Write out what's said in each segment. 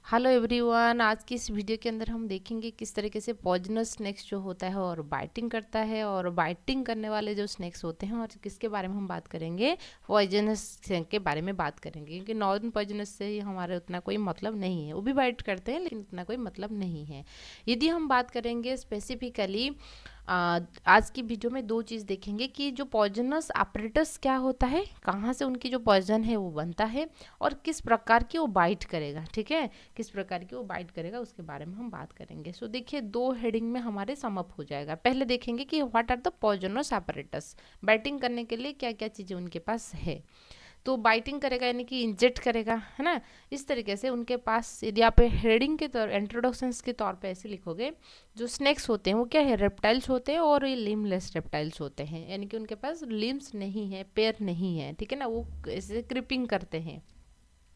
Hello everyone, आज की इस वीडियो के अंदर हम देखेंगे किस तरीके से पॉइजनस स्नेक्स जो होता है और बाइटिंग करता है, और बाइटिंग करने वाले जो स्नेक्स होते हैं और किसके बारे में हम बात करेंगे, पॉइजनस स्नेक के बारे में बात करेंगे। क्योंकि नॉन पॉइजनस से ही हमारे उतना कोई मतलब नहीं है, वो भी बाइट करते हैं लेकिन उतना कोई मतलब नहीं है। यदि हम बात करेंगे स्पेसिफिकली आज की वीडियो में दो चीज़ देखेंगे कि जो पॉइजनस apparatus क्या होता है, कहाँ से उनकी जो पॉइजन है वो बनता है, और किस प्रकार की वो बाइट करेगा। ठीक है, किस प्रकार की वो बाइट करेगा उसके बारे में हम बात करेंगे। सो देखिए, दो हेडिंग में हमारे सम अप हो जाएगा। पहले देखेंगे कि what are the poisonous apparatus, biting करने के लिए क्या क्या चीज़ें उनके पास है। तो बाइटिंग करेगा यानी कि इंजेक्ट करेगा, है ना। इस तरीके से उनके पास, यदि आप हेडिंग के तौर, इंट्रोडक्शंस के तौर पे ऐसे लिखोगे, जो स्नेक्स होते हैं वो क्या है, रेप्टाइल्स होते हैं, और ये लिम्बलेस रेप्टाइल्स होते हैं, यानी कि उनके पास लिम्स नहीं है, पैर नहीं है, ठीक है ना, वो ऐसे क्रिपिंग करते हैं।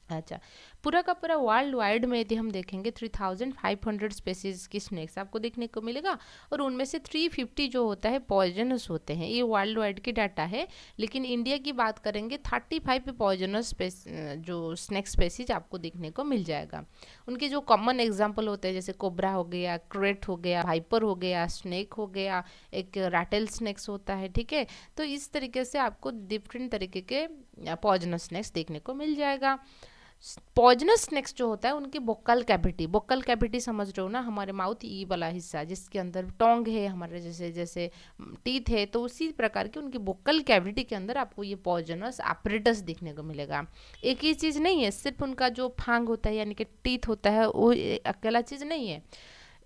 अच्छा, पूरा का पूरा वर्ल्ड वाइड में यदि हम देखेंगे 3500 स्पेसीज की स्नेक्स आपको देखने को मिलेगा, और उनमें से 350 जो होता है पॉइजनस होते हैं। ये वर्ल्ड वाइड की डाटा है, लेकिन इंडिया की बात करेंगे 35 पॉइजनस जो स्नेक स्पेसीज आपको देखने को मिल जाएगा। उनके जो कॉमन एग्जाम्पल होते हैं, जैसे कोबरा हो गया, क्रेट हो गया, हाइपर हो गया, स्नेक हो गया, एक रैटल स्नेक्स होता है। ठीक है, तो इस तरीके से आपको डिफरेंट तरीके के पॉइजनस स्नेक्स देखने को मिल जाएगा। पॉइजनस स्नेक्स जो होता है उनकी बोकल कैविटी, बोकल कैविटी समझ रहे हो ना, हमारे माउथ ई वाला हिस्सा जिसके अंदर टोंग है, हमारे जैसे जैसे टीथ है, तो उसी प्रकार की उनकी बोकल कैविटी के अंदर आपको ये पॉइजनस apparatus देखने को मिलेगा। एक ही चीज़ नहीं है, सिर्फ उनका जो फांग होता है यानी कि टीथ होता है वो अकेला चीज़ नहीं है।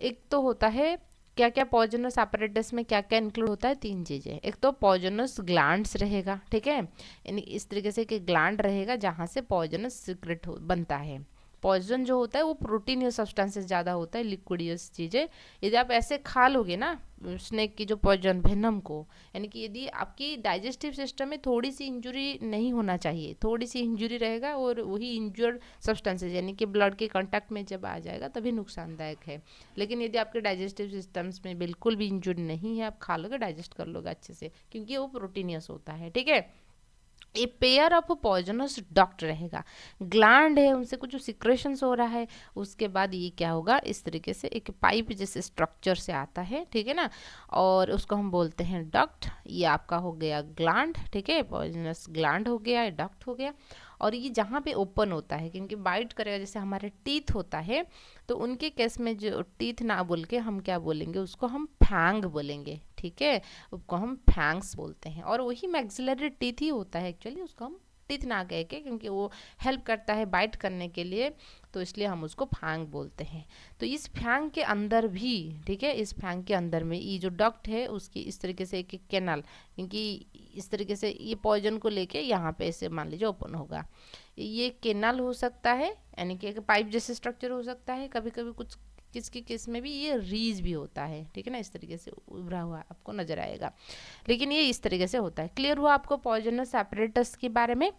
एक तो होता है क्या क्या पॉइजनस apparatus में क्या क्या इंक्लूड होता है, तीन चीज़ें। एक तो पॉइजनस ग्लैंड्स रहेगा, ठीक है, यानी इस तरीके से कि ग्लैंड रहेगा जहाँ से पॉइजनस सीक्रेट बनता है। पॉइजन जो होता है वो प्रोटीन या सब्सटेंसेस ज़्यादा होता है, लिक्विडियस चीज़ें। यदि आप ऐसे खा लोगे ना स्नेक की जो पॉइजन वेनम को, यानी कि यदि आपकी डाइजेस्टिव सिस्टम में थोड़ी सी इंजुरी नहीं होना चाहिए, थोड़ी सी इंजुरी रहेगा और वही इंजर्ड सब्सटेंसेस यानी कि ब्लड के कांटेक्ट में जब आ जाएगा तभी नुकसानदायक है। लेकिन यदि आपके डाइजेस्टिव सिस्टम्स में बिल्कुल भी इंजुरी नहीं है, आप खा लोगे, डाइजेस्ट कर लोगे अच्छे से, क्योंकि वो प्रोटीनियस होता है। ठीक है, a pair of poisonous duct रहेगा, ग्लैंड है, उनसे कुछ सिक्रेशंस हो रहा है, उसके बाद ये क्या होगा, इस तरीके से एक पाइप जैसे स्ट्रक्चर से आता है, ठीक है ना, और उसको हम बोलते हैं डक्ट। ये आपका हो गया ग्लैंड, ठीक है, पॉइजनस ग्लैंड हो गया, डक्ट हो गया। और ये जहाँ पे ओपन होता है, क्योंकि बाइट करेगा, जैसे हमारे टीथ होता है, तो उनके केस में जो टीथ ना बोल के हम क्या बोलेंगे, उसको हम फैंग बोलेंगे। ठीक है, उसको हम फैंग्स बोलते हैं, और वही मैक्सिलरी टीथ ही होता है एक्चुअली, उसको हम टीथ ना कह के, क्योंकि वो हेल्प करता है बाइट करने के लिए, तो इसलिए हम उसको फैंग बोलते हैं। तो इस फैंग के अंदर भी, ठीक है, इस फैंग के अंदर में ये जो डक्ट है उसकी इस तरीके से एक कैनाल, क्योंकि इस तरीके से ये पॉइजन को लेके यहाँ पे ऐसे मान लीजिए ओपन होगा, ये कैनाल हो सकता है, यानी कि एक पाइप जैसे स्ट्रक्चर हो सकता है, कभी कभी कुछ किसकी केस में भी ये रीज भी होता है, ठीक है ना, इस तरीके से उभरा हुआ आपको नजर आएगा, लेकिन ये इस तरीके से होता है। क्लियर हुआ आपको पॉइजनस apparatus के बारे में?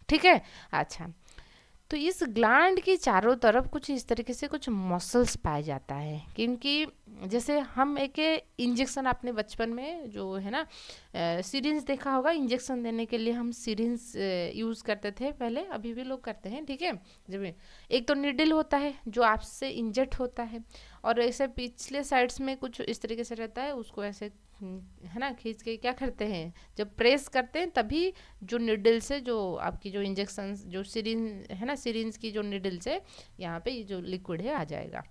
ठीक है, अच्छा, तो इस ग्लैंड की चारों तरफ कुछ इस तरीके से कुछ मसल्स पाया जाता है, क्योंकि जैसे हम एक इंजेक्शन, आपने बचपन में जो है ना सिरिंज देखा होगा, इंजेक्शन देने के लिए हम सिरिंज यूज़ करते थे पहले, अभी भी लोग करते हैं। ठीक है, जब एक तो निडल होता है जो आपसे इंजेक्ट होता है, और ऐसे पिछले साइड्स में कुछ इस तरीके से रहता है, उसको ऐसे है ना खींच के क्या करते हैं, जब प्रेस करते हैं तभी जो निडल से जो आपकी जो इंजेक्शन, जो सिरिंज है ना, सिरिंज की जो निडल से यहाँ पे ये जो लिक्विड है आ जाएगा,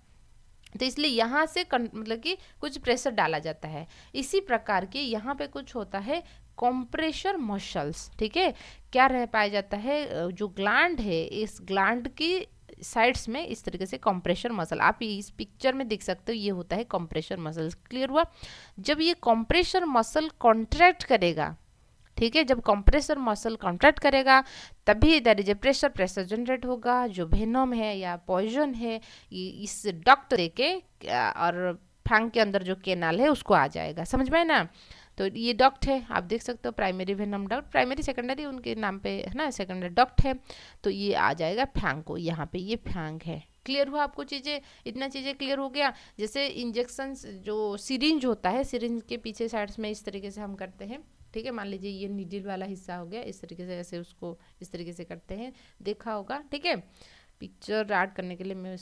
तो इसलिए यहाँ से मतलब कि कुछ प्रेशर डाला जाता है। इसी प्रकार के यहाँ पे कुछ होता है कॉम्प्रेशर मसल्स, ठीक है, क्या रह पाया जाता है, जो ग्लैंड है इस ग्लैंड की साइड्स में इस तरीके से कंप्रेशर मसल, आप इस पिक्चर में देख सकते हो, ये होता है कंप्रेशर मसल। क्लियर हुआ? जब ये कंप्रेशर मसल कॉन्ट्रैक्ट करेगा, ठीक है, जब कंप्रेसर मसल कॉन्ट्रैक्ट करेगा तभी there is a pressure, pressure generate होगा, जो वेनम है या पॉइजन है ये इस डक्ट देके और फैंग के अंदर जो कैनाल है उसको आ जाएगा। समझ में ना? तो ये डक्ट है, आप देख सकते हो, primary venom duct, primary secondary उनके नाम पे है ना, सेकेंडरी डक्ट है, तो ये आ जाएगा फैंग को, यहाँ पे ये फैंग है। क्लियर हुआ आपको चीज़ें? इतना चीज़ें क्लियर हो गया। जैसे इंजेक्शन जो सिरिंज होता है, सिरिंज के पीछे साइड्स में इस तरीके से हम करते हैं, ठीक है, मान लीजिए ये नीडल वाला हिस्सा हो गया, इस तरीके से ऐसे उसको इस तरीके से करते हैं, देखा होगा। ठीक है, पिक्चर ऐड करने के लिए मैं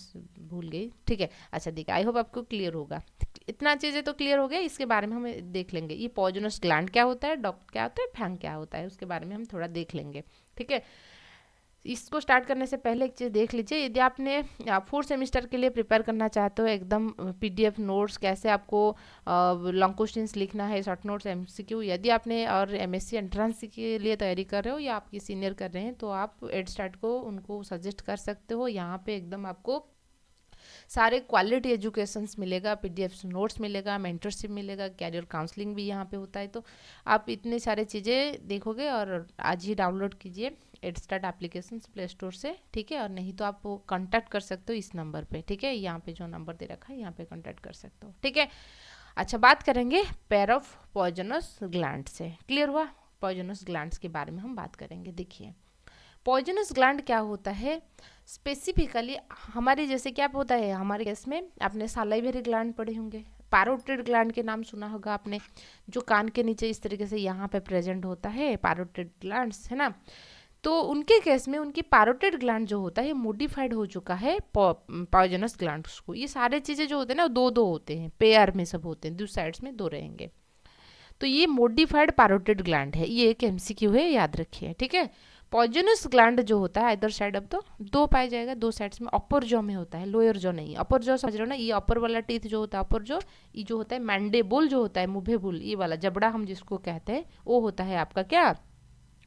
भूल गई, ठीक है। अच्छा देखिए, आई होप आपको क्लियर होगा। इतना चीज़ें तो क्लियर हो गया, इसके बारे में हम देख लेंगे। ये पॉइजनस ग्लैंड क्या होता है, डक्ट क्या होता है, फैंग क्या होता है, उसके बारे में हम थोड़ा देख लेंगे, ठीक है। इसको स्टार्ट करने से पहले एक चीज़ देख लीजिए, यदि आपने 4th सेमेस्टर के लिए प्रिपेयर करना चाहते हो एकदम पीडीएफ नोट्स, कैसे आपको लॉन्ग क्वेश्चंस लिखना है, शॉर्ट नोट्स, एमसीक्यू, यदि आपने और एमएससी एंट्रेंस के लिए तैयारी कर रहे हो या आपकी सीनियर कर रहे हैं, तो आप एडस्टार्ट को उनको सजेस्ट कर सकते हो। यहाँ पे एकदम आपको सारे क्वालिटी एजुकेशंस मिलेगा, पीडीएफ नोट्स मिलेगा, मेंटरशिप मिलेगा, कैरियर काउंसलिंग भी यहाँ पे होता है। तो आप इतने सारे चीज़ें देखोगे, और आज ही डाउनलोड कीजिए एडस्टार्ट एप्लीकेशन प्ले स्टोर से, ठीक है। और नहीं तो आप कांटेक्ट कर सकते हो इस नंबर पे, ठीक है। यहाँ पे जो नंबर दे रखा है यहाँ पे कांटेक्ट कर सकते हो, ठीक है। अच्छा, बात करेंगे पेयर ऑफ पॉइजनस ग्लैंड से। क्लियर हुआ? पॉइजनस ग्लैंड्स के बारे में हम बात करेंगे। देखिए, पॉइजनस ग्लैंड क्या होता है स्पेसिफिकली हमारे, जैसे क्या होता है हमारे केस में, आपने सालाइवरी ग्लैंड पढ़े होंगे, पैरोटिड ग्लैंड के नाम सुना होगा आपने, जो कान के नीचे इस तरीके से यहाँ पे प्रेजेंट होता है, पैरोटिड ग्लैंड्स, है ना। तो उनके केस में उनकी पैरोटिड ग्लैंड जो होता है मोडिफाइड हो चुका है पॉइजनस ग्लैंड्स को। ये सारे चीज़ें जो होते हैं ना, दो दो होते हैं, पेयर में सब होते हैं, दो साइड्स में दो रहेंगे। तो ये मोडिफाइड पैरोटिड ग्लैंड है, ये एक एमसीक्यू है, याद रखिए, ठीक है। पॉइजनस ग्लैंड जो होता है इधर साइड, अब तो दो पाया जाएगा, दो साइड्स में, अपर जॉ में होता है, लोअर जॉ नहीं। अपर जॉ समझ रहे हो ना, ये अपर वाला टीथ जो होता है अपर जॉ, ये जो होता है मैंडेबुल जो होता है, मुभेबुल, ये वाला जबड़ा हम जिसको कहते हैं, वो होता है आपका क्या,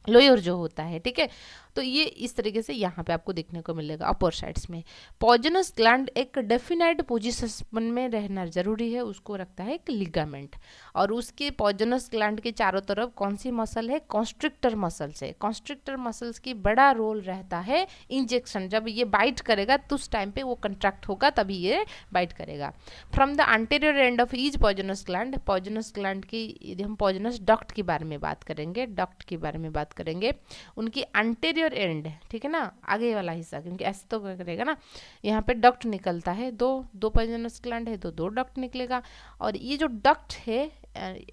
लोअर जो होता है, ठीक है। तो ये इस तरीके से यहाँ पे आपको देखने को मिलेगा अपर साइड्स में। पॉइजनस ग्लैंड एक डेफिनाइट पोजीशन में रहना जरूरी है, उसको रखता है एक लिगामेंट। और उसके पॉइजनस ग्लैंड के चारों तरफ कौन सी मसल है, कॉन्स्ट्रिक्टर मसल्स है। कॉन्स्ट्रिक्टर मसल्स की बड़ा रोल रहता है इंजेक्शन, जब ये बाइट करेगा तो उस टाइम पे वो कंट्रैक्ट होगा, तभी ये बाइट करेगा। From the anterior end of each poisonous gland की, यदि हम पॉइजनस डक्ट के बारे में बात करेंगे, डक्ट के बारे में बात करेंगे, उनकी एंटीरियर एंड, ठीक है ना, आगे वाला हिस्सा, क्योंकि ऐसे तो करेगा ना, यहाँ पे डक्ट निकलता है, दो पॉइजनस ग्लैंड है तो दो डक्ट निकलेगा। और ये जो डक्ट है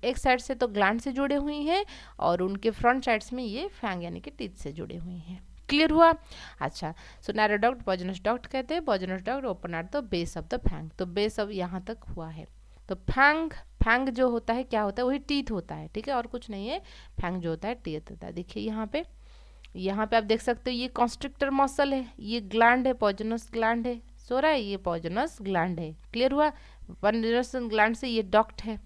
एक साइड से तो ग्लैंड से जुड़े हुई हैं, और उनके फ्रंट साइड्स में ये फैंग यानी कि टीथ से जुड़े हुई हैं। क्लियर हुआ? अच्छा, so narrow duct poisonous duct कहते हैं, poisonous duct open at the base of the fang. तो बेस अब यहाँ तक हुआ है। तो फैंग जो होता है क्या होता है, वही टीथ होता है, ठीक है, और कुछ नहीं है। फैंग जो होता है टीथ होता है। देखिए यहाँ पे आप देख सकते हो, ये कॉन्स्ट्रिक्टर मसल है, ये ग्लैंड है, पॉइजनस ग्लैंड है, सो रहा है, ये पॉइजनस ग्लैंड है। क्लियर हुआ? पॉइजनस ग्लैंड से ये डक्ट है।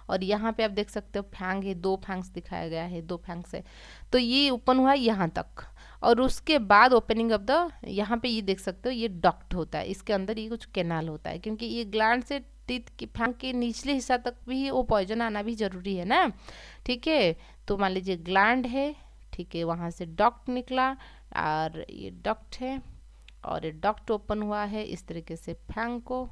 और यहाँ पे आप देख सकते हो फैंग है, दो फैंग्स दिखाया गया है, दो फैंग्स है। तो ये ओपन हुआ यहाँ तक, और उसके बाद ओपनिंग ऑफ द, यहाँ पे ये देख सकते हो ये डक्ट होता है, इसके अंदर ये कुछ कैनाल होता है, क्योंकि ये ग्लैंड से टीथ की फैंग के निचले हिस्सा तक भी वो पॉइजन आना भी जरूरी है ना, ठीक है। तो मान लीजिए ग्लैंड है, ठीक है, वहाँ से डक्ट निकला, और ये डक्ट है, और ये डक्ट ओपन हुआ है इस तरीके से फैंग को,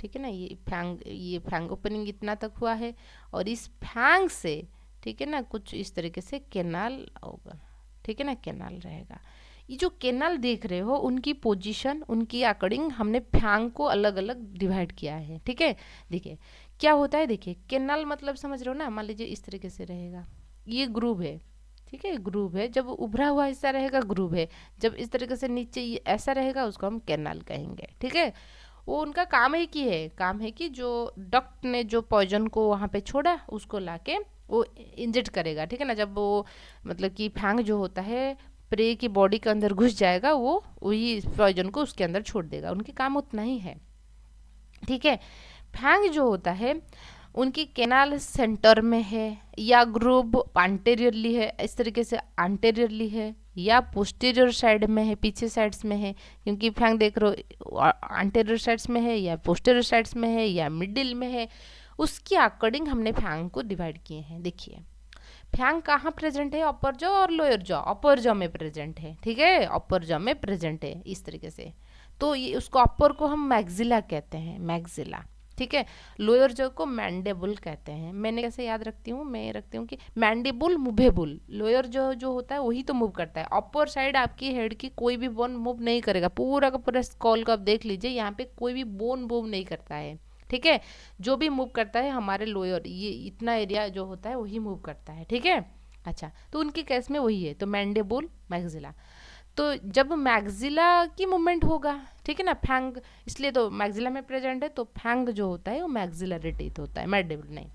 ठीक है ना। ये फैंग ओपनिंग इतना तक हुआ है, और इस फैंग से, ठीक है ना, कुछ इस तरीके से कैनाल होगा, ठीक है ना, कैनाल रहेगा। ये जो कैनाल देख रहे हो, उनकी पोजीशन, उनकी अकॉर्डिंग हमने फैंग को अलग अलग डिवाइड किया है, ठीक है। देखिए क्या होता है, देखिए कैनाल मतलब समझ रहे हो ना, मान लीजिए इस तरीके से रहेगा, ये ग्रूव है, ठीक है, ग्रूव है, जब उभरा हुआ हिस्सा रहेगा ग्रूव है, जब इस तरीके से नीचे ये ऐसा रहेगा उसको हम कैनाल कहेंगे, ठीक है। वो उनका काम है कि जो डक्ट ने जो पॉइजन को वहाँ पे छोड़ा उसको लाके वो इंजेक्ट करेगा, ठीक है ना। जब वो मतलब कि फैंग जो होता है प्रे की बॉडी के अंदर घुस जाएगा, वो वही पॉइजन को उसके अंदर छोड़ देगा, उनके काम उतना ही है, ठीक है। फैंग जो होता है उनकी कैनाल सेंटर में है, या ग्रूव एंटेरियरली है, इस तरीके से एंटेरियरली है, या पोस्टीरियर साइड में है, पीछे साइड्स में है, क्योंकि फैंग देख रहे हो एंटेरियर साइड्स में है, या पोस्टीरियर साइड्स में है, या मिडिल में है, उसके अकॉर्डिंग हमने फैंग को डिवाइड किए हैं। देखिए फैंग कहाँ प्रेजेंट है, अपर जॉ और लोअर जॉ, अपर जॉ में प्रेजेंट है, ठीक है, अपर जॉ में प्रेजेंट है इस तरीके से। तो ये उसको अपर को हम मैग्जिला कहते हैं, मैग्जिला, ठीक है। लोअर जॉ को मैंडेबुल कहते हैं। मैंने कैसे याद रखती हूँ, मैं रखती हूँ कि मैंडेबुल मुवेबुल, लोअर जॉ जो होता है वही तो मूव करता है, अपर साइड आपकी हेड की कोई भी बोन मूव नहीं करेगा, पूरा का पूरा स्कॉल को आप देख लीजिए, यहाँ पे कोई भी बोन मूव नहीं करता है, ठीक है। जो भी मूव करता है हमारे लोअर, ये इतना एरिया जो होता है वही मूव करता है, ठीक है। अच्छा, तो उनके केस में वही है, तो मैंडेबुल मैग्जिला। तो जब मैग्जिला की मूवमेंट होगा, ठीक है ना, फैंग इसलिए तो मैग्जिला में प्रेजेंट है, तो फैंग जो होता है वो मैग्जिलरी टीथ होता है, मैंडिबल नहीं।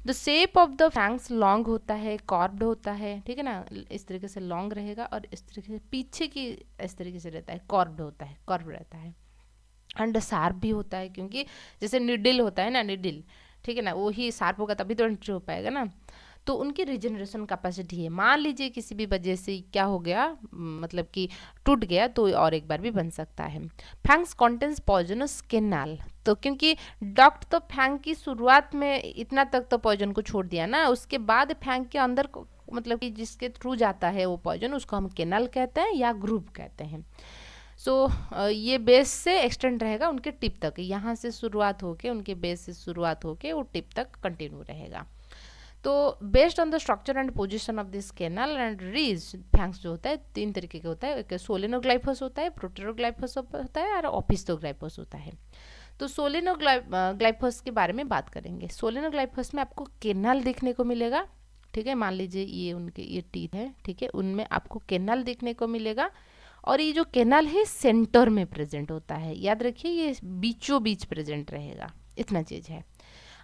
The shape of the fangs long होता है, कॉर्ब्ड होता है, ठीक है ना, इस तरीके से लॉन्ग रहेगा और इस तरीके से पीछे की इस तरीके से रहता है, कॉर्ब्ड होता है, कॉर्ब रहता है। एंड शार्प भी होता है, क्योंकि जैसे निडिल होता है ना, निडिल, ठीक है ना, वो ही शार्प होगा तभी तो एंट्री हो पाएगा ना। तो उनकी रिजनरेशन कैपेसिटी है, मान लीजिए किसी भी वजह से क्या हो गया, मतलब कि टूट गया, तो और एक बार भी बन सकता है। फैंग्स कॉन्टेंस पॉइजनस कैनाल, तो क्योंकि डॉक्ट तो फैंग की शुरुआत में इतना तक तो पॉइजन को छोड़ दिया ना, उसके बाद फैंग के अंदर मतलब कि जिसके थ्रू जाता है वो पॉइजन, उसको हम कैनाल कहते हैं या ग्रुप कहते हैं। ये बेस से एक्सटेंड रहेगा उनके टिप तक, यहाँ से शुरुआत होके उनके बेस से शुरुआत होके वो टिप तक कंटिन्यू रहेगा। तो based on the structure and position of this canal and ridge, fangs जो होता है 3 तरीके का होता है, एक सोलेनोग्लाइफस होता है, प्रोटेरोग्लाइफस होता है और ओपिस्थोग्लाइफस होता है। तो सोलेनोग्लाइफस के बारे में बात करेंगे। सोलेनोग्लाइफस में आपको कैनल देखने को मिलेगा, ठीक है, मान लीजिए ये उनके ये टीथ है, ठीक है, उनमें आपको कैनल देखने को मिलेगा और ये जो कैनल है सेंटर में प्रेजेंट होता है, याद रखिए ये बीचों बीच प्रेजेंट रहेगा, इतना चीज़ है।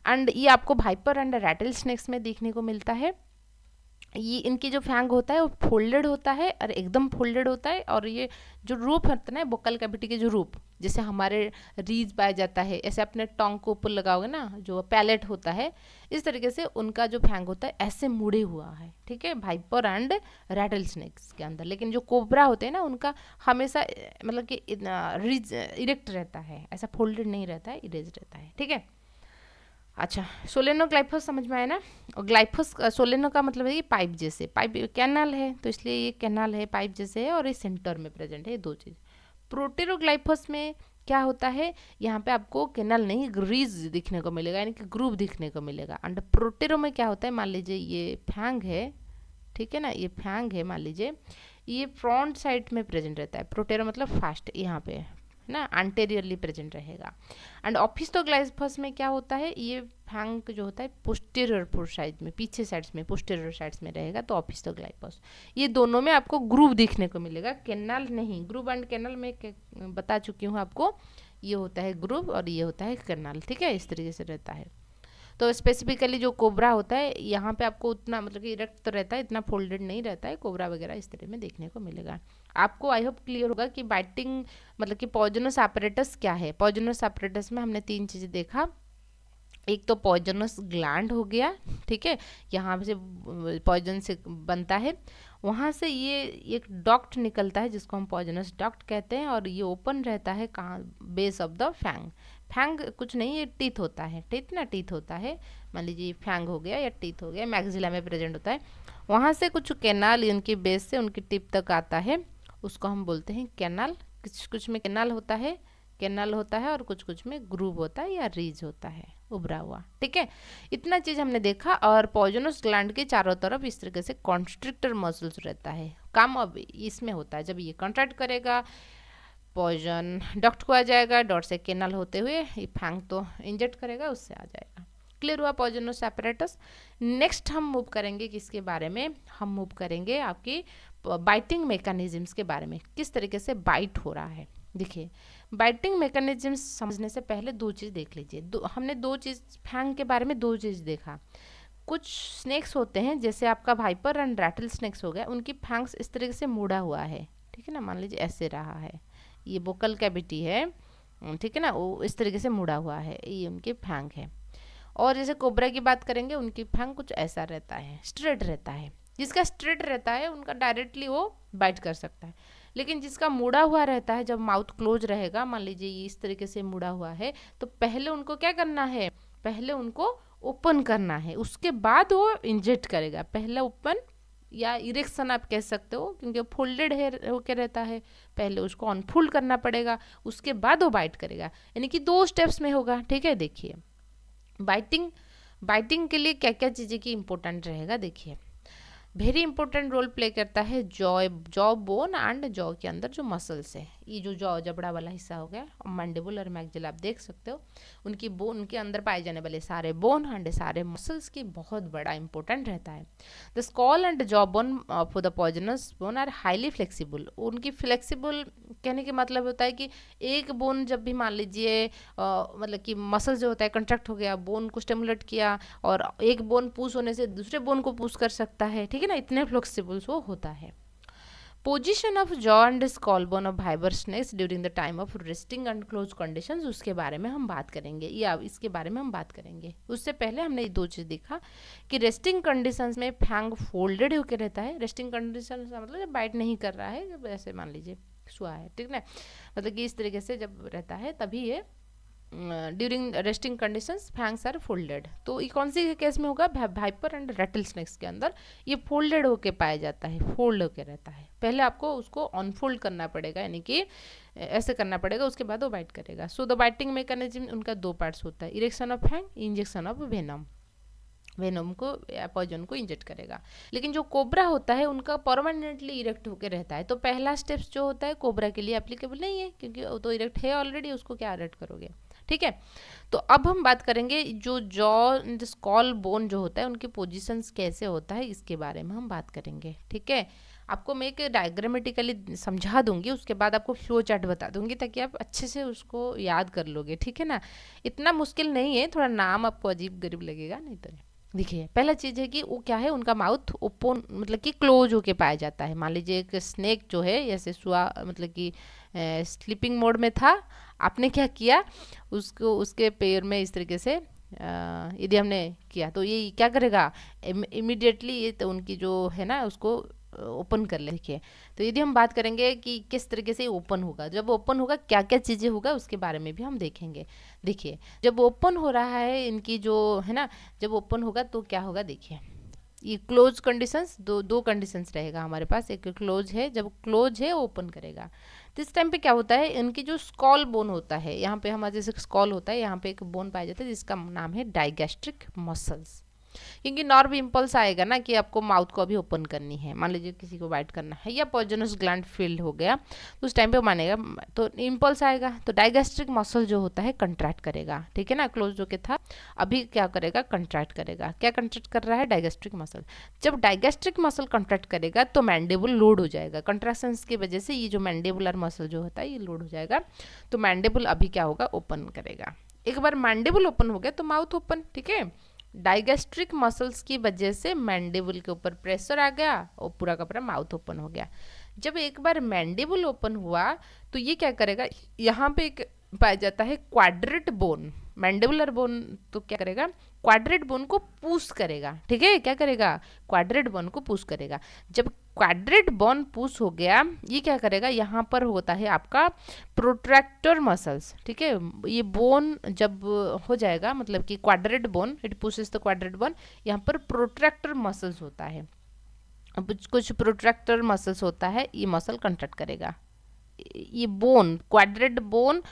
एंड ये आपको वाइपर एंड रैटल स्नेक्स में देखने को मिलता है। ये इनकी जो फैंग होता है वो फोल्डेड होता है और एकदम फोल्डेड होता है, और ये जो रूप होता है ना बोकल कैविटी के जो रूप, जैसे हमारे रीज पाया जाता है, ऐसे अपने टोंग को ऊपर लगाओगे ना, जो पैलेट होता है, इस तरीके से उनका जो फैंग होता है ऐसे मुड़े हुआ है, ठीक है, वाइपर एंड रैटल स्नेक्स के अंदर। लेकिन जो कोबरा होते हैं ना उनका हमेशा मतलब कि रीज इरेक्ट रहता है, ऐसा फोल्डेड नहीं रहता है, इरेज रहता है, ठीक है। अच्छा, सोलेनोग्लाइफस समझ में आया ना। और ग्लाइफस सोलेनो का मतलब है कि पाइप जैसे, पाइप कैनाल है तो इसलिए ये कैनाल है, पाइप जैसे है, और ये सेंटर में प्रेजेंट है, ये 2 चीज़। प्रोटेरोग्लाइफस में क्या होता है, यहाँ पे आपको कैनाल नहीं रीज दिखने को मिलेगा, यानी कि ग्रूव दिखने को मिलेगा। एंड प्रोटेरो में क्या होता है, मान लीजिए ये फैंग है, ठीक है ना, ये फैंग है, मान लीजिए ये फ्रंट साइड में प्रेजेंट रहता है, प्रोटेरो मतलब फास्ट यहाँ पे ना एंटेरियरली प्रेजेंट रहेगा। एंड ऑपिस्थोग्लाइफस में क्या होता है, ये फैंग जो होता है पोस्टीरियर साइड में, पीछे साइड्स में, पोस्टीरियर साइड्स में रहेगा, तो ऑपिस्थोग्लाइफस। ये दोनों में आपको ग्रूव दिखने को मिलेगा, कैनाल नहीं। ग्रूव एंड कैनाल में बता चुकी हूँ आपको, ये होता है ग्रूव और ये होता है कैनाल, ठीक है, इस तरीके से रहता है। तो स्पेसिफिकली जो कोबरा होता है यहाँ पे आपको उतना मतलब कि इरेक्ट तो रहता है, इतना फोल्डेड नहीं रहता है, कोबरा वगैरह इस तरह में देखने को मिलेगा। आपको आई होप क्लियर होगा कि बाइटिंग मतलब कि पॉइजनस एपरेटस क्या है। पॉइजनस एपरेटस में हमने 3 चीज़ें देखा, एक तो पॉइजनस ग्लैंड हो गया, ठीक है, यहाँ से पॉइजन से बनता है, वहाँ से ये एक डॉक्ट निकलता है जिसको हम पॉइजनस डॉक्ट कहते हैं, और ये ओपन रहता है कहाँ, base of the fang. Fang कुछ नहीं, ये टीथ होता है, टीथ ना, टीथ होता है, मान लीजिए फैंग हो गया या टीथ हो गया, मैग्जिला में प्रेजेंट होता है, वहाँ से कुछ कैनाल उनकी बेस से उनकी टिप तक आता है, उसको हम बोलते हैं कैनाल। कुछ कुछ में कैनाल होता है, कैनाल होता है, और कुछ कुछ में ग्रूव होता है या रीज होता है, उभरा हुआ, ठीक है। इतना चीज हमने देखा। और पॉइजनस ग्लैंड के चारों तरफ इस तरीके से कॉन्स्ट्रिक्टर मसल्स रहता है, काम अब इसमें होता है, जब ये कॉन्ट्रैक्ट करेगा पॉइजन डक्ट को आ जाएगा, डॉट से कैनाल होते हुए ये फैंग तो इंजेक्ट करेगा, उससे आ जाएगा। क्लियर हुआ पॉइजनस एपरेटस। नेक्स्ट हम मूव करेंगे किसके बारे में, हम मूव करेंगे आपकी बाइटिंग मैकेनिज्म्स के बारे में, किस तरीके से बाइट हो रहा है। देखिए, बाइटिंग मैकेनिज्म्स समझने से पहले 2 चीज़ देख लीजिए। हमने 2 चीज़ फैंग के बारे में 2 चीज़ देखा। कुछ स्नेक्स होते हैं जैसे आपका वाइपर एंड रैटल स्नेक्स हो गया, उनकी फैंग्स इस तरीके से मुड़ा हुआ है, ठीक है ना, मान लीजिए ऐसे रहा है, ये बोकल कैविटी है, ठीक है ना, वो इस तरीके से मुड़ा हुआ है, ये उनकी फैंग है। और जैसे कोबरा की बात करेंगे, उनकी फैंग कुछ ऐसा रहता है, स्ट्रेट रहता है। जिसका स्ट्रेट रहता है उनका डायरेक्टली वो बाइट कर सकता है, लेकिन जिसका मुड़ा हुआ रहता है, जब माउथ क्लोज रहेगा, मान लीजिए ये इस तरीके से मुड़ा हुआ है, तो पहले उनको क्या करना है, पहले उनको ओपन करना है, उसके बाद वो इंजेक्ट करेगा। पहले ओपन या इरेक्शन आप कह सकते हो, क्योंकि फोल्डेड है होके रहता है, पहले उसको अनफोल्ड करना पड़ेगा, उसके बाद वो बाइट करेगा, यानी कि 2 स्टेप्स में होगा, ठीक है। देखिए बाइटिंग के लिए क्या क्या चीज़ें की इंपॉर्टेंट रहेगा, देखिए वेरी इंपॉर्टेंट रोल प्ले करता है जॉ बोन एंड जॉ के अंदर जो मसल्स है, ये जो जॉ जबड़ा वाला हिस्सा हो गया, और मैंडिबल और मैक्सिला आप देख सकते हो, उनकी बोन, उनके अंदर पाए जाने वाले सारे बोन एंड सारे मसल्स की बहुत बड़ा इंपॉर्टेंट रहता है। The skull and jaw bone for the poisonous bone are highly flexible. उनकी फ्लेक्सिबल कहने के मतलब होता है कि एक बोन जब भी मान लीजिए मतलब कि मसल जो होता है कंट्रैक्ट हो गया, बोन को स्टिमुलेट किया, और एक बोन पुश होने से दूसरे बोन को पुश कर सकता है, ठीक है ना, इतने फ्लेक्सिबल वो होता है। Position of jaw and skull bone of viper snakes during the time of resting and close conditions, उसके बारे में हम बात करेंगे, या इसके बारे में हम बात करेंगे। उससे पहले हमने ये दो चीज़ देखा कि रेस्टिंग कंडीशंस में फैंग फोल्डेड होकर रहता है। रेस्टिंग कंडीशन का मतलब जब बाइट नहीं कर रहा है, जब ऐसे मान लीजिए सोया है, ठीक ना, मतलब कि इस तरीके से जब रहता है तभी ये during resting conditions fangs are folded. तो ये कौन सी केस में होगा, वाइपर एंड रेटल स्नेक्स के अंदर ये फोल्डेड होके पाया जाता है, फोल्ड होके रहता है। पहले आपको उसको अनफोल्ड करना पड़ेगा, यानी कि ऐसे करना पड़ेगा, उसके बाद वो बाइट करेगा। सो द बाइटिंग मैकेनिज्म उनका दो पार्ट्स होता है, erection of fang, injection of venom, venom को या पॉइजन को इंजेक्ट करेगा। लेकिन जो कोबरा होता है उनका परमानेंटली इरेक्ट होकर रहता है, तो पहला स्टेप्स जो होता है कोबरा के लिए एप्लीकेबल नहीं है, क्योंकि वो तो इरेक्ट है ऑलरेडी, उसको क्या इरेक्ट करोगे, ठीक है। तो अब हम बात करेंगे जो जॉ स्कॉल बोन जो होता है उनकी पोजीशंस कैसे होता है, इसके बारे में हम बात करेंगे, ठीक है। आपको मैं एक डायग्रामेटिकली समझा दूंगी, उसके बाद आपको फ्लो चार्ट बता दूंगी, ताकि आप अच्छे से उसको याद कर लोगे, ठीक है ना। इतना मुश्किल नहीं है, थोड़ा नाम आपको अजीब गरीब लगेगा, नहीं तो नहीं। देखिए पहला चीज़ है कि वो क्या है, उनका माउथ ओपन मतलब कि क्लोज होके पाया जाता है। मान लीजिए एक स्नेक जो है जैसे सुआ मतलब कि स्लीपिंग मोड में था, आपने क्या किया, उसको उसके पैर में इस तरीके से यदि हमने किया तो ये क्या करेगा, इमिडिएटली ये तो उनकी जो है ना उसको ओपन कर ले। देखिए तो यदि हम बात करेंगे कि किस तरीके से ओपन होगा, जब ओपन होगा क्या क्या चीज़ें होगा उसके बारे में भी हम देखेंगे। देखिए जब ओपन हो रहा है इनकी जो है ना, जब ओपन होगा तो क्या होगा, देखिए ये क्लोज कंडीशंस, दो कंडीशंस रहेगा हमारे पास, एक क्लोज है, जब क्लोज है ओपन करेगा तो इस टाइम पे क्या होता है, इनकी जो स्कॉल बोन होता है, यहाँ पे हमारे जैसे स्कॉल होता है, यहाँ पे एक बोन पाया जाता है जिसका नाम है डाइगैस्ट्रिक मसल्स। क्योंकि नर्व इम्पल्स आएगा ना कि आपको माउथ को अभी ओपन करनी है, मान लीजिए किसी को बाइट करना है या पॉइजनस ग्लैंड फील्ड हो गया तो उस टाइम पे मानेगा, तो इम्पल्स आएगा तो डाइगैस्ट्रिक मसल जो होता है कंट्रैक्ट करेगा, ठीक है ना। क्लोज होके था, अभी क्या करेगा, कंट्रैक्ट करेगा। क्या कंट्रैक्ट कर रहा है, डाइगैस्ट्रिक मसल। जब डाइगैस्ट्रिक मसल कंट्रैक्ट करेगा तो मैंडिबल लोड हो जाएगा, कंट्रैक्शंस की वजह से ये जो मैंडिबुलर मसल जो होता है ये लोड हो जाएगा, तो मैंडिबल अभी क्या होगा, ओपन करेगा। एक बार मैंडिबल ओपन हो गया तो माउथ ओपन, ठीक है। डाइगैस्ट्रिक मसल्स की वजह से मैंडिबल के ऊपर प्रेशर आ गया और पूरा का पूरा माउथ ओपन हो गया। जब एक बार मैंडिबल ओपन हुआ तो ये क्या करेगा, यहाँ पे एक पाया जाता है क्वाड्रेट बोन, मैंडिबुलर बोन, तो क्या करेगा, क्वाड्रेट बोन को पुश करेगा, ठीक है। क्या करेगा, क्वाड्रेट बोन को पुश करेगा। जब क्वाड्रेट बोन पुश हो गया, ये क्या करेगा, यहाँ पर होता है आपका प्रोट्रैक्टर मसल्स, ठीक है। ये बोन जब हो जाएगा मतलब कि quadrate bone, it pushes the quadrate bone, यहाँ पर प्रोट्रैक्टर मसल्स होता है, कुछ प्रोट्रैक्टर मसल्स होता है, ये मसल कंट्रैक्ट करेगा। ये बोन, क्वाड्रेट बोन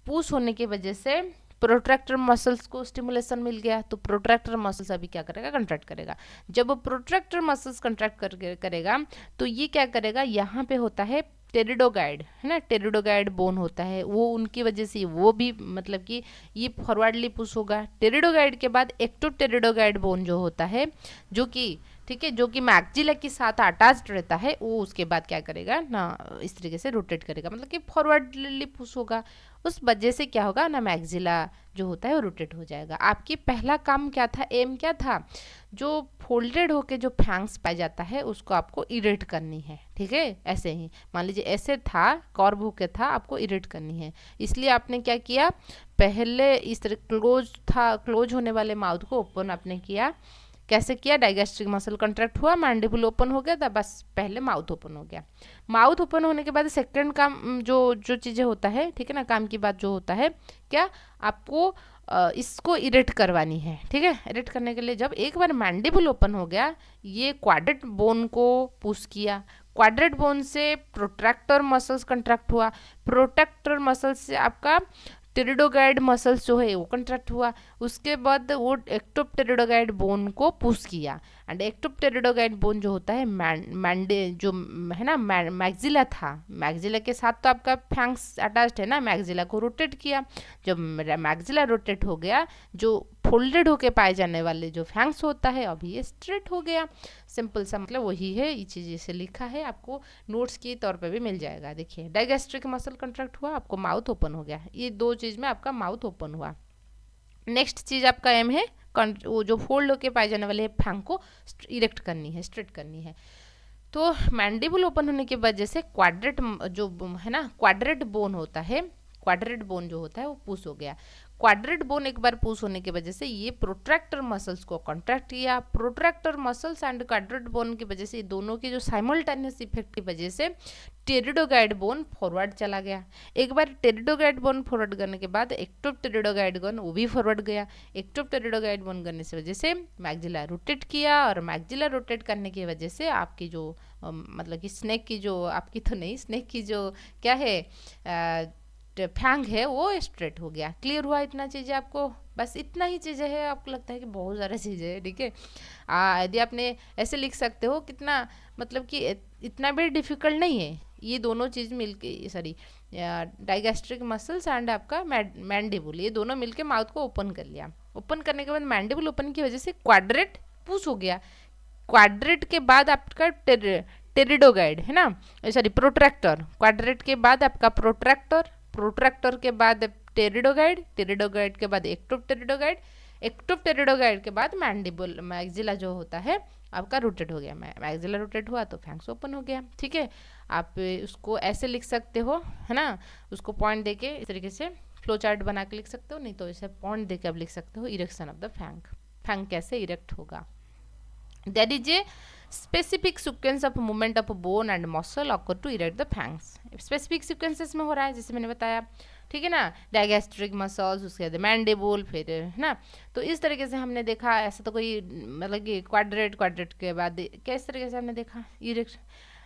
पुश होने की वजह से प्रोट्रैक्टर मसल्स को स्टिमुलेशन मिल गया, तो प्रोट्रैक्टर मसल्स अभी क्या करेगा, कंट्रैक्ट करेगा। जब प्रोट्रैक्टर मसल्स कंट्रैक्ट करेगा तो ये क्या करेगा, यहाँ पे होता है टेरिडोगाइड, है ना, टेरिडोगाइड बोन होता है, वो उनकी वजह से वो भी मतलब कि ये फॉरवर्डली पुश होगा। टेरिडोगाइड के बाद एक्टोटेरिडोगाइड बोन जो होता है, जो कि ठीक है, जो कि मैक्जिला के साथ अटैच्ड रहता है, वो उसके बाद क्या करेगा ना, इस तरीके से रोटेट करेगा, मतलब कि फॉरवर्डली पुश होगा, उस वजह से क्या होगा ना, मैक्जिला जो होता है वो रोटेट हो जाएगा। आपकी पहला काम क्या था, एम क्या था, जो फोल्डेड होके जो फैंग्स पाया जाता है उसको आपको इरेट करनी है, ठीक है। ऐसे ही मान लीजिए ऐसे था, कर्व होके था, आपको इरेट करनी है, इसलिए आपने क्या किया, पहले इस तरह क्लोज था, क्लोज होने वाले माउथ को ओपन आपने किया। कैसे किया, डाइगैस्ट्रिक मसल कंट्रैक्ट हुआ, मैंडिबल ओपन हो गया था, बस पहले माउथ ओपन हो गया। माउथ ओपन होने के बाद सेकंड काम जो चीज़ें होता है, ठीक है ना, काम की बात जो होता है क्या, आपको इसको इरेट करवानी है, ठीक है। इरेट करने के लिए जब एक बार मैंडिबल ओपन हो गया, ये क्वाड्रेट बोन को पुश किया, क्वाड्रेट बोन से प्रोट्रैक्टर मसल्स कंट्रैक्ट हुआ, प्रोट्रैक्टर मसल्स से आपका टेरिडोगाइड मसल्स जो है वो कंट्रैक्ट हुआ, उसके बाद वो एक्टोप्टेरिडोगाइड बोन को पुश किया, एंड एक्टोप्टेरिडोगाइड बोन जो होता है मैंडे जो है ना मैग्जिला था, मैग्जिला के साथ तो आपका फैंक्स अटैच्ड है ना, मैग्जिला को रोटेट किया, जब मैग्जिला रोटेट हो गया, जो फोल्डेड होके पाए जाने वाले जो फैंक्स होता है अभी ये स्ट्रेट हो गया। सिंपल सा मतलब वही है, ये चीज़ जैसे लिखा है आपको नोट्स के तौर पे भी मिल जाएगा। देखिए डाइगैस्ट्रिक मसल कंट्रैक्ट हुआ, आपको माउथ ओपन हो गया, ये दो चीज़ में आपका माउथ ओपन हुआ। नेक्स्ट चीज़ आपका एम है वो जो फोल्ड होके पाए जाने वाले फैंक को इरेक्ट करनी है, स्ट्रेट करनी है। तो मैंडिबल ओपन होने की वजह से क्वाड्रेट जो है ना, क्वाड्रेट बोन होता है, क्वाड्रेट बोन जो होता है वो पुश हो गया। क्वाड्रेट बोन एक बार पुश होने की वजह से ये प्रोट्रैक्टर मसल्स को कॉन्ट्रैक्ट किया। Protractor muscles and quadrate bone की वजह से दोनों की जो साइमल्टेनियस इफेक्ट की वजह से टेरिडोगाइड बोन फॉरवर्ड चला गया। एक बार टेरिडोगाइड बोन फॉरवर्ड करने के बाद एक्टोप्टेरिडोगाइड बोन वो भी फॉरवर्ड गया। एक्टोप्टेरिडोगाइड बोन करने की वजह से मैग्जिला रोटेट किया, और मैग्जिला रोटेट करने की वजह से आपकी जो मतलब कि स्नेक की जो आपकी तो नहीं, स्नेक की जो क्या है फैंग है वो स्ट्रेट हो गया। क्लियर हुआ इतना चीज़ें आपको? बस इतना ही चीज़ें है, आपको लगता है कि बहुत ज़्यादा चीज़ें है, ठीक है। यदि आपने ऐसे लिख सकते हो कितना मतलब कि इतना भी डिफिकल्ट नहीं है, ये दोनों चीज़ मिलके सॉरी डाइगैस्ट्रिक मसल्स एंड आपका मैंडिबल ये दोनों मिलके माउथ को ओपन कर लिया। ओपन करने के बाद मैंडिबल ओपन की वजह से क्वाड्रेट पुश हो गया। क्वाड्रेट के बाद आपका टेरिडोगाइड है ना, सॉरी प्रोट्रैक्टर, क्वाड्रेट के बाद आपका प्रोट्रैक्टर, प्रोट्रैक्टर के बाद टेरिडोगाइड, टेरिडोगाइड के बाद एक्टोप्टेरिडोगाइड, एक्टोप्टेरिडोगाइड के बाद मैंडिबल मैग्जिला जो होता है आपका रोटेट हो गया। मैग्जिला रोटेट हुआ तो फैंक्स ओपन हो गया, ठीक है। आप उसको ऐसे लिख सकते हो है ना, उसको पॉइंट देके इस तरीके से फ्लो चार्ट बना के लिख सकते हो, नहीं तो इसे पॉइंट देके आप लिख सकते हो इरेक्शन ऑफ द फैंक, फैंक कैसे इरेक्ट होगा। There is a specific sequence of movement of bone and muscle occur to erect the fangs. Specific sequences में हो रहा है जैसे मैंने बताया, ठीक है ना, डायगैस्ट्रिक मसल्स, उसके बाद मैंडिबल, फिर है ना। तो इस तरीके से हमने देखा, ऐसा तो कोई मतलब कि क्वाड्रेट के बाद किस तरीके से हमने देखा erection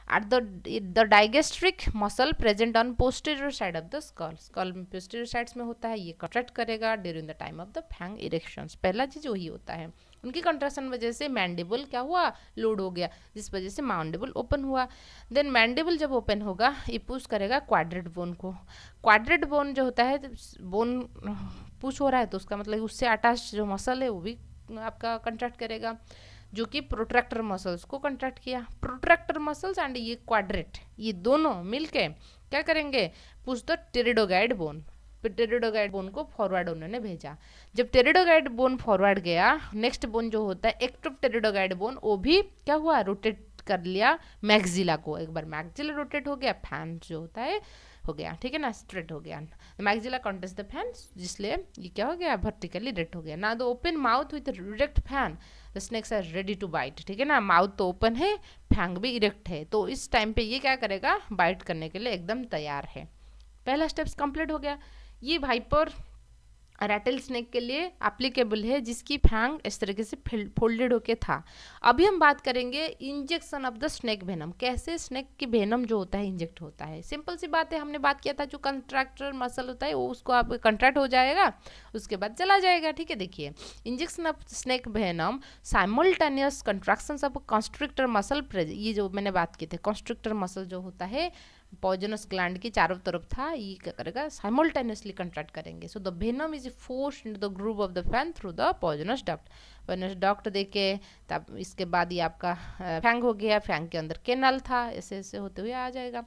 at the digastric muscle present on posterior side of the skull, skull posterior sides में होता है, ये contract करेगा during the time of the fang erections। पहला चीज वही होता है, उनकी कंट्रैक्शन वजह से मैंडिबल क्या हुआ, लोड हो गया, जिस वजह से मैंडिबल ओपन हुआ। देन मैंडिबल जब ओपन होगा ये पुश करेगा क्वाड्रेट बोन को। क्वाड्रेट बोन जो होता है, बोन पुश हो रहा है तो उसका मतलब उससे अटैच जो मसल है वो भी आपका कंट्रैक्ट करेगा, जो कि प्रोट्रैक्टर मसल्स को कंट्रैक्ट किया। प्रोट्रैक्टर मसल्स एंड ये क्वाड्रेट ये दोनों मिलके क्या करेंगे, पुश द टेरिडोगाइड बोन। टेरिडोगाइड बोन को फॉरवर्ड उन्होंने भेजा। जब टेरिडोगाइड बोन फॉरवर्ड गया, नेक्स्ट बोन जो होता है एक्टोप्टेरिडोगाइड बोन, वो भी क्या हुआ, रोटेट कर लिया मैग्जिला को। एक बार मैग्जिला रोटेट हो गया, फैन जो होता है हो गया, ठीक है ना, स्ट्रेट हो गया। मैग्जिला कॉन्टेस्ट द फैन, जिसलिए ये क्या हो गया, वर्टिकली इरेक्ट हो गया। ना the open mouth with erect fang the snakes are ready to bite, ठीक है ना, माउथ तो ओपन है, फैंग भी इरेक्ट है, तो इस टाइम पे ये क्या करेगा, बाइट करने के लिए एकदम तैयार है। पहला स्टेप्स कंप्लीट हो गया। ये वाइपर रैटल स्नेक के लिए एप्लीकेबल है, जिसकी फैंग इस तरीके से फोल्डेड होके था। अभी हम बात करेंगे injection of the snake venom, कैसे स्नेक की वेनम जो होता है इंजेक्ट होता है। सिंपल सी बात है, हमने बात किया था जो कंट्रैक्टर मसल होता है वो उसको आप कंट्रैक्ट हो जाएगा, उसके बाद चला जाएगा, ठीक है। देखिए injection of snake venom simultaneous contractions of constrictor muscle, ये जो मैंने बात की थी, कंस्ट्रिक्टर मसल जो होता है पॉइजनस ग्लैंड की चारों तरफ था, ये क्या करेगा, साइमल्टेनियसली कंट्रैक्ट करेंगे। So the venom is forced into the groove of the fan through the poisonous duct. Poisonous duct देके तब इसके बाद ये आपका फैंग हो गया, फैंग के अंदर कैनल था, ऐसे ऐसे होते हुए आ जाएगा।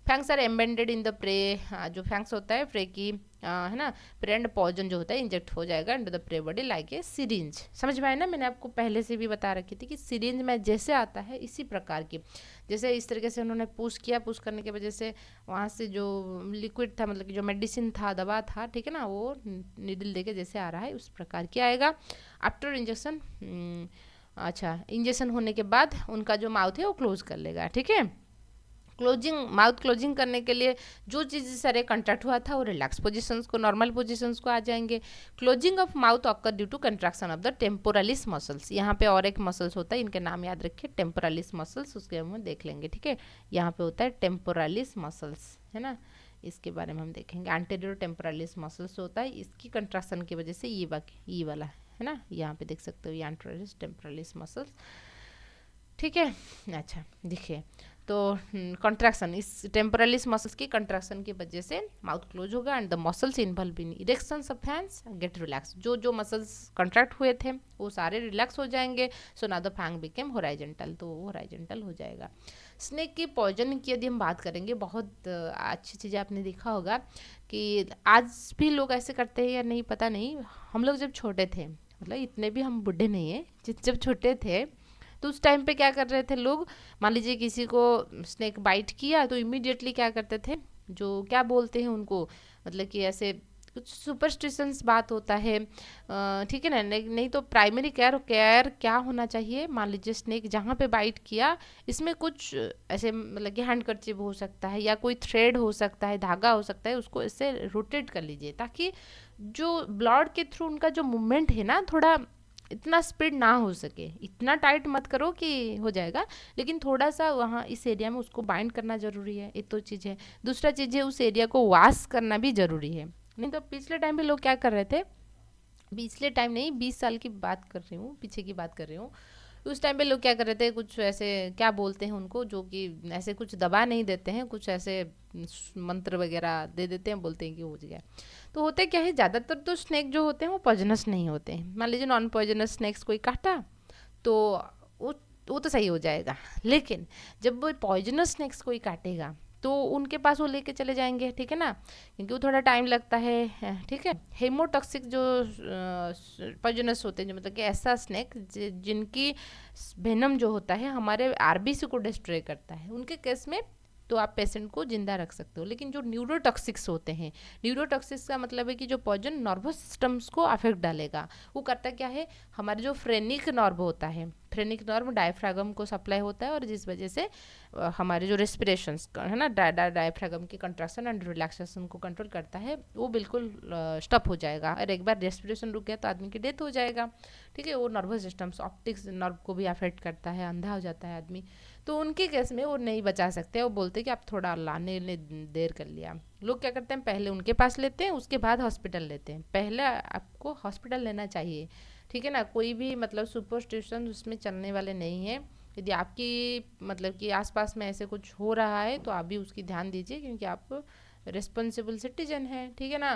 Fangs are embedded in the prey, जो फैंग्स होता है प्रे की है ना, प्रे एंड पॉइजन जो होता है इंजेक्ट हो जाएगा into the prey body like a syringe. समझ में आया ना, मैंने आपको पहले से भी बता रखी थी कि सिरिंज में जैसे आता है इसी प्रकार की, जैसे इस तरीके से उन्होंने पुश किया, पुश करने की वजह से वहाँ से जो लिक्विड था, मतलब कि जो मेडिसिन था, दवा था, ठीक है ना, वो निडल देके जैसे आ रहा है उस प्रकार की आएगा। आफ्टर इंजेक्शन, अच्छा इंजेक्शन होने के बाद उनका जो माउथ है वो क्लोज कर लेगा, ठीक है। क्लोजिंग, माउथ क्लोजिंग करने के लिए जो चीज़ सारे कंट्रैक्ट हुआ था वो रिलैक्स पोजीशंस को, नॉर्मल पोजीशंस को आ जाएंगे। Closing of mouth occur due to contraction of the temporalis muscles. यहाँ पे और एक मसल्स होता है, इनके नाम याद रखिए, टेम्पोरालिस मसल्स, उसके हम देख लेंगे, ठीक है। यहाँ पे होता है टेम्पोरालिस मसल्स, है ना, इसके बारे में हम देखेंगे। एंटीरियर टेम्पोरालिस मसल्स होता है, इसकी कंट्रैक्शन की वजह से ये वाला है ना, यहाँ पे देख सकते हो ये एंटीरियर टेम्पोरालिस मसल्स। ठीक है। अच्छा देखिए, तो कंट्रैक्शन, इस टेम्पोरलिस मसल्स की कंट्रैक्शन की वजह से माउथ क्लोज होगा and the muscles involve in erections of hands get relax. जो जो मसल्स कंट्रैक्ट हुए थे वो सारे रिलैक्स हो जाएंगे। So now the fang became horizontal, तो वो होराइजेंटल हो जाएगा। स्नेक की पॉइजन की यदि हम बात करेंगे, बहुत अच्छी चीज़ें आपने देखा होगा कि आज भी लोग ऐसे करते हैं या नहीं पता नहीं। हम लोग जब छोटे थे, मतलब इतने भी हम बुढ़े नहीं हैं, जब छोटे थे तो उस टाइम पे क्या कर रहे थे लोग, मान लीजिए किसी को स्नेक बाइट किया तो इमीडिएटली क्या करते थे, जो क्या बोलते हैं उनको, मतलब कि ऐसे कुछ सुपरस्टिशंस बात होता है, ठीक है ना। नहीं तो प्राइमरी केयर केयर क्या होना चाहिए, मान लीजिए स्नेक जहाँ पे बाइट किया इसमें कुछ ऐसे मतलब कि हैंड कर्चिप हो सकता है या कोई थ्रेड हो सकता है, धागा हो सकता है, उसको इससे रोटेट कर लीजिए ताकि जो ब्लड के थ्रू उनका जो मूवमेंट है ना, थोड़ा इतना स्पीड ना हो सके। इतना टाइट मत करो कि हो जाएगा, लेकिन थोड़ा सा वहाँ इस एरिया में उसको बाइंड करना ज़रूरी है। एक तो चीज़ है, दूसरा चीज़ है उस एरिया को वॉश करना भी ज़रूरी है। नहीं तो पिछले टाइम पे लोग क्या कर रहे थे, पिछले टाइम नहीं 20 साल की बात कर रही हूँ, पीछे की बात कर रही हूँ। उस टाइम पे लोग क्या कर रहे थे, कुछ ऐसे क्या बोलते हैं उनको, जो कि ऐसे कुछ दबा नहीं देते हैं, कुछ ऐसे मंत्र वगैरह दे देते हैं, बोलते हैं कि हो गया। तो होते क्या है, ज़्यादातर तो स्नेक जो होते हैं वो पॉइजनस नहीं होते हैं। मान लीजिए नॉन पॉइजनस स्नेक्स कोई काटा तो वो वो तो सही हो जाएगा, लेकिन जब वो पॉइजनस स्नेक्स कोई काटेगा तो उनके पास वो लेके चले जाएंगे, ठीक है ना, क्योंकि वो थोड़ा टाइम लगता है, ठीक है। हेमोटॉक्सिक जो पॉइजनस होते हैं, जो मतलब कि ऐसा स्नेक जिनकी वेनम जो होता है हमारे आरबीसी को डिस्ट्रॉय करता है, उनके केस में तो आप पेशेंट को जिंदा रख सकते हो। लेकिन जो न्यूरोटॉक्सिक्स होते हैं, न्यूरोटॉक्सिक्स का मतलब है कि जो पॉइजन नर्वस सिस्टम्स को अफेक्ट डालेगा, वो करता क्या है, हमारे जो फ्रेनिक नर्व होता है, फ्रेनिक नर्व डायफ्रागम को सप्लाई होता है और जिस वजह से हमारे जो रेस्पिरेशंस है ना, डायफ्रागम की कंट्रैक्शन एंड रिलैक्सेशन को कंट्रोल करता है, वो बिल्कुल स्टॉप हो जाएगा। और एक बार रेस्पिरेशन रुक गया तो आदमी की डेथ हो जाएगा, ठीक है। वो नर्वस सिस्टम्स, ऑप्टिक्स नर्व को भी अफेक्ट करता है, अंधा हो जाता है आदमी। तो उनके केस में वो नहीं बचा सकते, वो बोलते हैं कि आप थोड़ा लाने ने देर कर लिया। लोग क्या करते हैं, पहले उनके पास लेते हैं, उसके बाद हॉस्पिटल लेते हैं। पहले आपको हॉस्पिटल लेना चाहिए, ठीक है ना। कोई भी मतलब सुपरस्टिशन उसमें चलने वाले नहीं है। यदि आपकी मतलब कि आसपास में ऐसे कुछ हो रहा है तो आप भी उसकी ध्यान दीजिए, क्योंकि आप रिस्पॉन्सिबल सिटीजन हैं, ठीक है ना।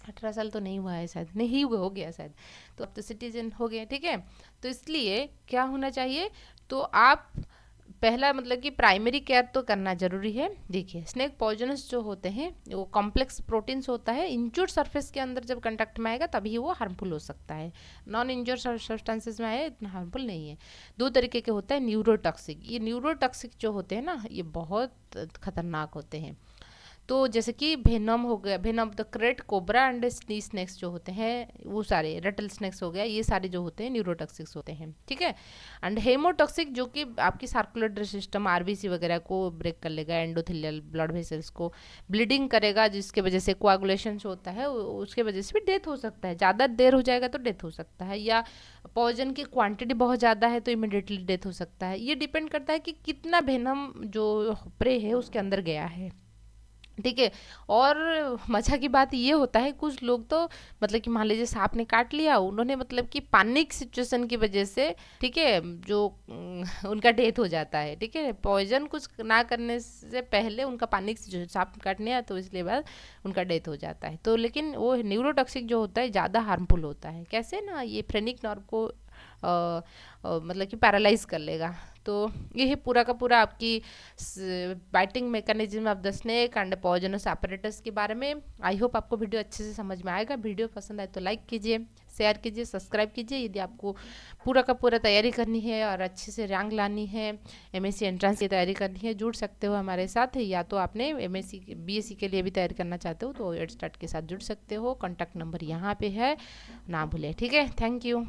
18 साल तो नहीं हुआ है शायद, नहीं हो गया शायद, तो अब तो सिटीजन हो गए, ठीक है। तो इसलिए क्या होना चाहिए, तो आप पहला मतलब कि प्राइमरी केयर तो करना जरूरी है। देखिए स्नेक पॉइजनस जो होते हैं वो कॉम्प्लेक्स प्रोटीन्स होता है, इंज्योर्ड सरफेस के अंदर जब कंटेक्ट में आएगा तभी वो हार्मफुल हो सकता है। नॉन इंज्योर्ड सब्सटेंसेस में आए इतना हार्मफुल नहीं है। दो तरीके के होता है न्यूरोटॉक्सिक, ये न्यूरोटॉक्सिक जो होते हैं ना ये बहुत खतरनाक होते हैं। तो जैसे कि वेनम हो गया, venom the krait, cobra and स्नी स्नेक्स जो होते हैं, वो सारे रेटल स्नेक्स हो गया, ये सारे जो होते हैं न्यूरोटॉक्सिक्स होते हैं, ठीक है। एंड हेमोटॉक्सिक जो कि आपकी सर्कुलेटरी सिस्टम आरबीसी वगैरह को ब्रेक कर लेगा, एंडोथेलियल ब्लड वेसल्स को ब्लीडिंग करेगा, जिसके वजह से कोआगुलेशन होता है, उसके वजह से भी डेथ हो सकता है। ज़्यादा देर हो जाएगा तो डेथ हो सकता है, या पॉइजन की क्वांटिटी बहुत ज़्यादा है तो इमिडिएटली डेथ हो सकता है। ये डिपेंड करता है कि कितना वेनम जो प्रे है उसके अंदर गया है, ठीक है। और मज़ा की बात ये होता है, कुछ लोग तो मतलब कि मान लीजिए सांप ने काट लिया, उन्होंने मतलब कि पैनिक सिचुएशन की वजह से, ठीक है, जो उनका डेथ हो जाता है, ठीक है। पॉइजन कुछ ना करने से पहले उनका पैनिक सिचुएशन, सांप काटने आया तो इसलिए बाद उनका डेथ हो जाता है। तो लेकिन वो न्यूरोटॉक्सिक जो होता है ज़्यादा हार्मफुल होता है। कैसे ना, ये फ्रेनिक नर्व को मतलब कि पैरालाइज कर लेगा। तो ये है पूरा का पूरा आपकी biting mechanism of the snake and poisonous apparatus के बारे में। आई होप आपको वीडियो अच्छे से समझ में आएगा। वीडियो पसंद आए तो लाइक कीजिए, शेयर कीजिए, सब्सक्राइब कीजिए। यदि आपको पूरा का पूरा तैयारी करनी है और अच्छे से रैंक लानी है, एमएससी एंट्रेंस की तैयारी करनी है, जुड़ सकते हो हमारे साथ। या तो आपने एमएससी बीएससी के लिए भी तैयारी करना चाहते हो तो एड स्टार्ट के साथ जुड़ सकते हो। कॉन्टैक्ट नंबर यहाँ पे है, ना भूलें, ठीक है। Thank you.